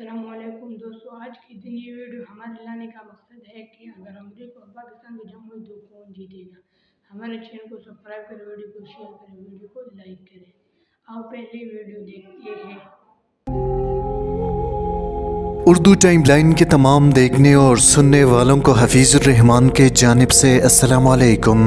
अस्सलाम वालेकुम दोस्तों, आज की दिन ये वीडियो हमारे लाने का मकसद है कि अगर अमेरिका और पाकिस्तान की जंग हुई तो कौन जीतेगा। हमारे चैनल को सब्सक्राइब करें, वीडियो को शेयर करें, वीडियो को लाइक करें। आओ पहले वीडियो देखते हैं। उर्दू टाइमलाइन के तमाम देखने और सुनने वालों को हफीजुर रहमान के जानिब से अस्सलाम वालेकुम।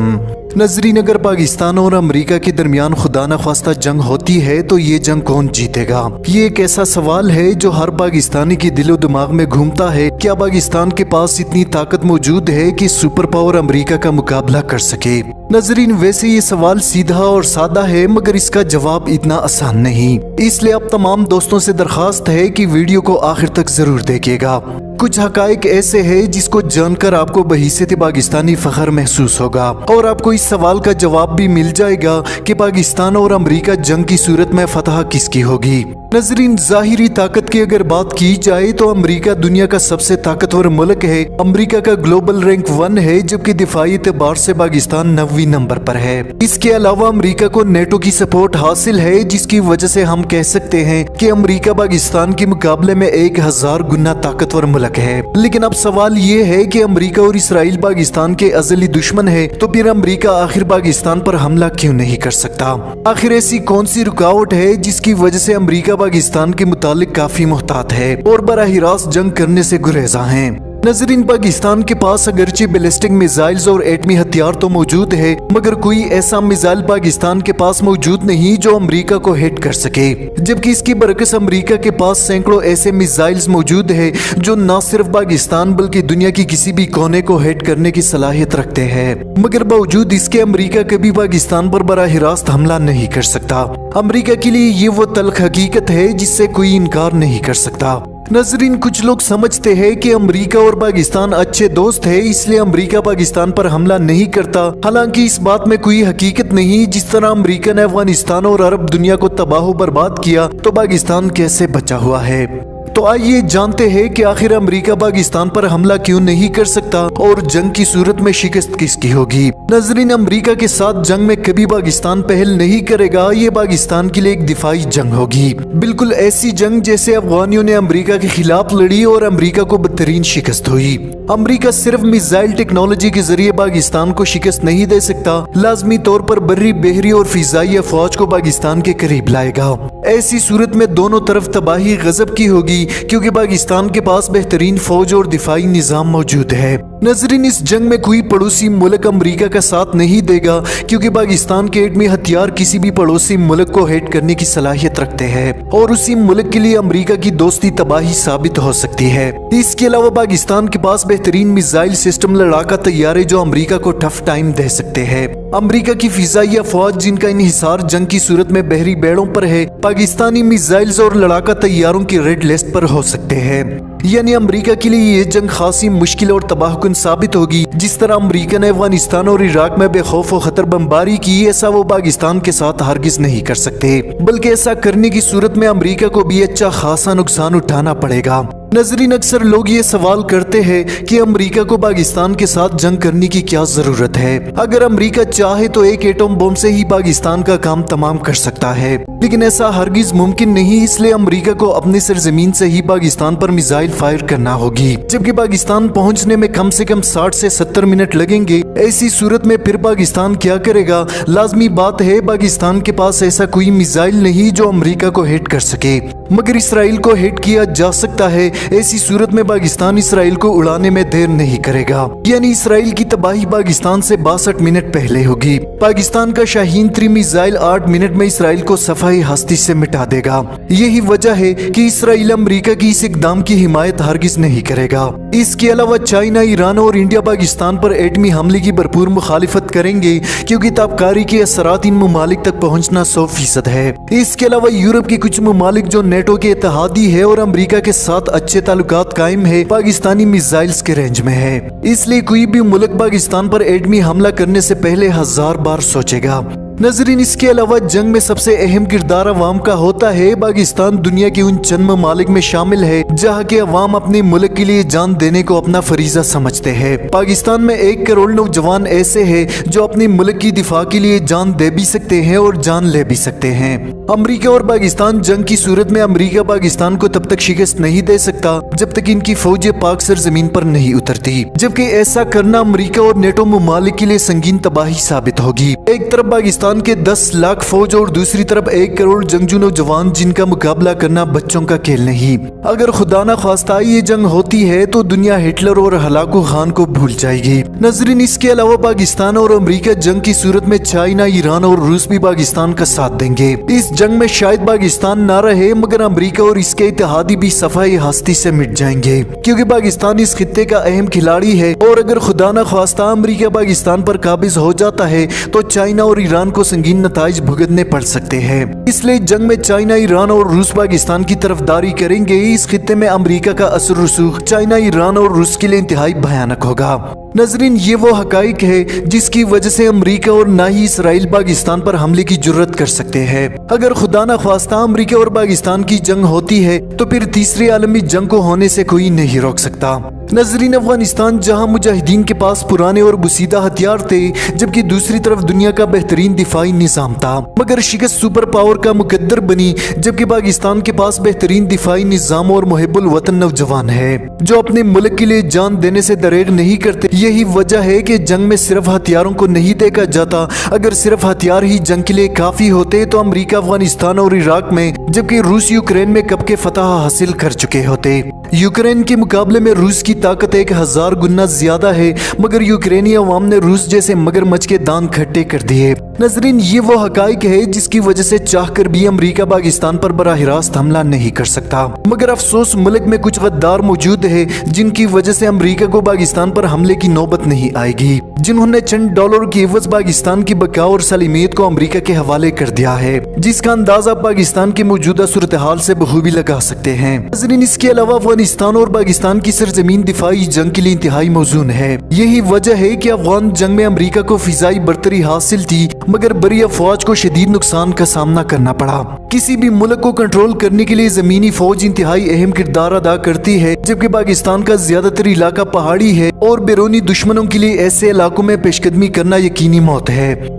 नजरीन, अगर पाकिस्तान और अमेरिका के दरमियान खुदा न ख्वास्ता जंग होती है तो ये जंग कौन जीतेगा? ये एक ऐसा सवाल है जो हर पाकिस्तानी के दिलो दिमाग में घूमता है। क्या पाकिस्तान के पास इतनी ताकत मौजूद है कि सुपर पावर अमेरिका का मुकाबला कर सके? नजरीन, वैसे ये सवाल सीधा और सादा है, मगर इसका जवाब इतना आसान नहीं। इसलिए अब तमाम दोस्तों से दरखास्त है कि वीडियो को आखिर तक जरूर देखिएगा। कुछ हकाइक ऐसे हैं जिसको जानकर आपको बहिस्सत पाकिस्तानी फख्र महसूस होगा और आपको इस सवाल का जवाब भी मिल जाएगा कि पाकिस्तान और अमेरिका जंग की सूरत में फतह किसकी होगी। नजरीन, जाहिरी ताकत की अगर बात की जाए तो अमेरिका दुनिया का सबसे ताकतवर मुल्क है। अमेरिका का ग्लोबल रैंक 1 है, जबकि दिफाई एतबार से पाकिस्तान 9वीं नंबर पर है। इसके अलावा अमेरिका को नेटो की सपोर्ट हासिल है, जिसकी वजह से हम कह सकते हैं कि अमेरिका पाकिस्तान के मुकाबले में 1000 गुना ताकतवर मुल्क है। लेकिन अब सवाल ये है कि अमेरिका और इसराइल पाकिस्तान के अजली दुश्मन है, तो फिर अमेरिका आखिर पाकिस्तान पर हमला क्यों नहीं कर सकता? आखिर ऐसी कौन सी रुकावट है जिसकी वजह से अमेरिका पाकिस्तान के मुतालिक काफी मुहतात है और बराह रास्त जंग करने से गुरेजा है? नजरीन, पाकिस्तान के पास अगरचे बैलिस्टिक मिसाइल्स और एटमी हथियार तो मौजूद है, मगर कोई ऐसा मिसाइल पाकिस्तान के पास मौजूद नहीं जो अमेरिका को हिट कर सके। जबकि इसकी बरकस अमेरिका के पास सैकड़ों ऐसे मिसाइल्स मौजूद है जो न सिर्फ पाकिस्तान बल्कि दुनिया की किसी भी कोने को हिट करने की सलाहियत रखते हैं। मगर बावजूद इसके अमेरिका कभी पाकिस्तान पर बराह रास्त हमला नहीं कर सकता। अमेरिका के लिए ये वो तल्ख हकीकत है जिससे कोई इनकार नहीं कर सकता। नजरीन, कुछ लोग समझते हैं कि अमेरिका और पाकिस्तान अच्छे दोस्त है, इसलिए अमेरिका पाकिस्तान पर हमला नहीं करता। हालांकि इस बात में कोई हकीकत नहीं। जिस तरह अमेरिका ने अफगानिस्तान और अरब दुनिया को तबाह बर्बाद किया, तो पाकिस्तान कैसे बचा हुआ है? तो आइए जानते हैं कि आखिर अमेरिका पाकिस्तान पर हमला क्यों नहीं कर सकता और जंग की सूरत में शिकस्त किसकी होगी। नजरीन, अमेरिका के साथ जंग में कभी पाकिस्तान पहल नहीं करेगा। ये पाकिस्तान के लिए एक दिफाई जंग होगी, बिल्कुल ऐसी जंग जैसे अफगानियों ने अमेरिका के खिलाफ लड़ी और अमेरिका को बदतरीन शिकस्त हुई। अमेरिका सिर्फ मिसाइल टेक्नोलॉजी के जरिए पाकिस्तान को शिकस्त नहीं दे सकता, लाजमी तौर पर बर्री, बहरी और फिजाई अफवाज को पाकिस्तान के करीब लाएगा। ऐसी सूरत में दोनों तरफ तबाही गजब की होगी, क्योंकि पाकिस्तान के पास बेहतरीन फौज और दिफाई निजाम मौजूद है। नजरीन, इस जंग में कोई पड़ोसी मुल्क अमेरिका का साथ नहीं देगा, क्योंकि पाकिस्तान के एटमी हथियार किसी भी पड़ोसी मुल्क को हिट करने की सलाहियत रखते हैं और उसी मुल्क के लिए अमेरिका की दोस्ती तबाही साबित हो सकती है। इसके अलावा पाकिस्तान के पास बेहतरीन मिसाइल सिस्टम, लड़ाका तैयारे जो अमेरिका को टफ टाइम दे सकते हैं। अमेरिका की फिजाई अफवाज जिनका इन्हिसार जंग की सूरत में बहरी बेड़ों पर है, पाकिस्तानी मिसाइल्स और लड़ाका तैयारों की रेड लिस्ट पर हो सकते हैं। यानी अमेरिका के लिए ये जंग खासी मुश्किल और तबाहकुन साबित होगी। जिस तरह अमेरिका ने अफगानिस्तान और इराक में बेखौफ व खतर बमबारी की, ऐसा वो पाकिस्तान के साथ हरगिज नहीं कर सकते, बल्कि ऐसा करने की सूरत में अमेरिका को भी अच्छा खासा नुकसान उठाना पड़ेगा। नजरीन, अक्सर लोग ये सवाल करते हैं कि अमेरिका को पाकिस्तान के साथ जंग करने की क्या जरूरत है। अगर अमेरिका चाहे तो एक एटम बम से ही पाकिस्तान का काम तमाम कर सकता है, लेकिन ऐसा हरगिज मुमकिन नहीं। इसलिए अमेरिका को अपनी सरजमीन से ही पाकिस्तान पर मिसाइल फायर करना होगी, जबकि पाकिस्तान पहुंचने में कम से कम 60 से 70 मिनट लगेंगे। ऐसी सूरत में फिर पाकिस्तान क्या करेगा? लाजमी बात है पाकिस्तान के पास ऐसा कोई मिसाइल नहीं जो अमेरिका को हिट कर सके, मगर इसराइल को हिट किया जा सकता है। ऐसी सूरत में पाकिस्तान इसराइल को उड़ाने में देर नहीं करेगा, यानी इसराइल की तबाही पाकिस्तान से 62 मिनट पहले होगी। पाकिस्तान का शाहीन 3 मिसाइल 8 मिनट में इसराइल को सफाई हस्ती से मिटा देगा। यही वजह है कि इसराइल अमेरिका की इस इकदाम की हिमायत हरगिज नहीं करेगा। इसके अलावा चाइना, ईरान और इंडिया पाकिस्तान पर एटमी हमले की भरपूर मुखालिफत करेंगे, क्योंकि ताबकारी के असरात इन ममालिक तक पहुँचना 100% है। इसके अलावा यूरोप के कुछ ममालिक जो नेटो के इत्तेहादी है और अमेरिका के साथ अच्छे ताल्लुकात कायम है, पाकिस्तानी मिसाइल्स के रेंज में है। इसलिए कोई भी मुल्क पाकिस्तान पर एटमी हमला करने से पहले 1000 बार सोचेगा। नाज़रीन, इसके अलावा जंग में सबसे अहम किरदार अवाम का होता है। पाकिस्तान दुनिया के उन चंद ममालिक में शामिल है जहाँ के अवाम अपने मुल्क के लिए जान देने को अपना फरीजा समझते हैं। पाकिस्तान में 1 करोड़ नौजवान ऐसे हैं जो अपने मुल्क की दिफा के लिए जान दे भी सकते हैं और जान ले भी सकते हैं। अमरीका और पाकिस्तान जंग की सूरत में अमरीका पाकिस्तान को तब तक शिकस्त नहीं दे सकता जब तक इनकी फौजें पाक सरजमीन पर नहीं उतरती, जबकि ऐसा करना अमरीका और नेटो ममालिक के लिए संगीन तबाही साबित होगी। एक तरफ पाकिस्तान के 10 लाख फौज और दूसरी तरफ 1 करोड़ जंगजू नौजवान जिनका मुकाबला करना बच्चों का खेल नहीं। अगर खुदा न खास्ता ये जंग होती है तो दुनिया हिटलर और हलाकू खान को भूल जाएगी। नाज़रीन, इसके अलावा पाकिस्तान और अमरीका जंग की सूरत में चाइना, ईरान और रूस भी पाकिस्तान का साथ देंगे। इस जंग में शायद पाकिस्तान ना रहे मगर अमरीका और इसके इत्तेहादी भी सफाई हस्ती से मिट जाएंगे, क्योंकि पाकिस्तान इस खित्ते का अहम खिलाड़ी है और अगर खुदा न खास्ता अमरीका पाकिस्तान पर काबिज हो जाता है तो चाइना और ईरान को संगीन नताइज भुगतने पड़ सकते हैं। इसलिए जंग में चाइना, ईरान और रूस पाकिस्तान की तरफदारी करेंगे। इस खित्ते में अमरीका का असर रसूख चाइना, ईरान और रूस के लिए इंतहाई भयानक होगा। नाज़रीन, ये वो हकाइक है जिसकी वजह से अमरीका और ना ही इसराइल पाकिस्तान पर हमले की जुर्रत कर सकते हैं। अगर खुदा न खास्ता अमरीका और पाकिस्तान की जंग होती है तो फिर तीसरी आलमी जंग को होने से कोई नहीं रोक सकता। नाज़रीन, अफगानिस्तान जहां मुजाहिदीन के पास पुराने और बुसीदा हथियार थे जबकि दूसरी तरफ दुनिया का बेहतरीन दिफाई निज़ाम था, मगर शिकस्त सुपर पावर का मुकद्दर बनी जबकि पाकिस्तान के पास बेहतरीन दिफाई निज़ाम और मुहिब्बुल वतन नौजवान है जो अपने मुल्क के लिए जान देने से दरेग नहीं करते। यही वजह है कि जंग में सिर्फ हथियारों को नहीं देखा जाता। अगर सिर्फ हथियार ही जंग के लिए काफी होते तो अमरीका अफगानिस्तान और इराक में, जबकि रूस यूक्रेन में कब के फतह हासिल कर चुके होते। यूक्रेन के मुकाबले में रूस की ताकत 1000 गुना ज्यादा है, मगर यूक्रेनी अवाम ने रूस जैसे मगरमच्छ के दांत खट्टे कर दिए। नाज़रीन, ये वो हकाइक है जिसकी वजह से चाहकर भी अमरीका पाकिस्तान पर बराह रास्त हमला नहीं कर सकता, मगर अफसोस मुल्क में कुछ गद्दार मौजूद है जिनकी वजह से अमरीका को पाकिस्तान पर हमले की नौबत नहीं आएगी, जिन्होंने चंद डॉलर की एवज पाकिस्तान की बका और सलीमियत को अमरीका के हवाले कर दिया है, जिसका अंदाजा पाकिस्तान की मौजूदा सूरत हाल से बखूबी लगा सकते हैं। नाज़रीन, इसके अलावा अफगानिस्तान और पाकिस्तान की सरजमीन दिफाई जंग के लिए इंतहाई मौजूद है। यही वजह है कि अफगान जंग में अमरीका को फिजाई बरतरी हासिल थी, मगर बरी अफवाज को शदीद नुकसान का सामना करना पड़ा। किसी भी मुल्क को कंट्रोल करने के लिए जमीनी फौज इंतहाई अहम किरदार अदा करती है, जबकि पाकिस्तान का ज्यादातर इलाका पहाड़ी है और बैरूनी दुश्मनों के लिए ऐसे इलाकों में पेशकदमी करना यकीनी मौत है।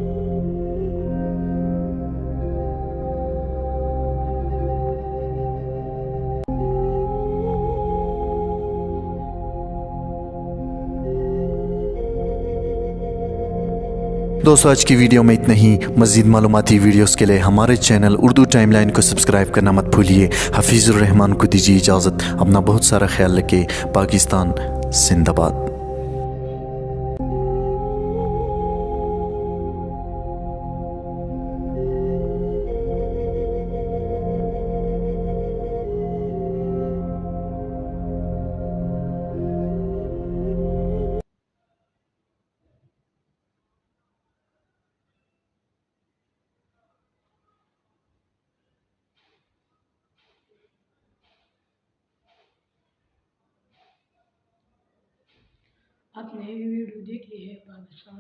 दोस्तों, आज की वीडियो में इतना ही। मज़ीद मालूमाती वीडियोस के लिए हमारे चैनल उर्दू टाइमलाइन को सब्सक्राइब करना मत भूलिए। हफीज़ुर रहमान को दीजिए इजाज़त। अपना बहुत सारा ख्याल रखें। पाकिस्तान जिंदाबाद। आपने ये वीडियो देख ली है पाकिस्तान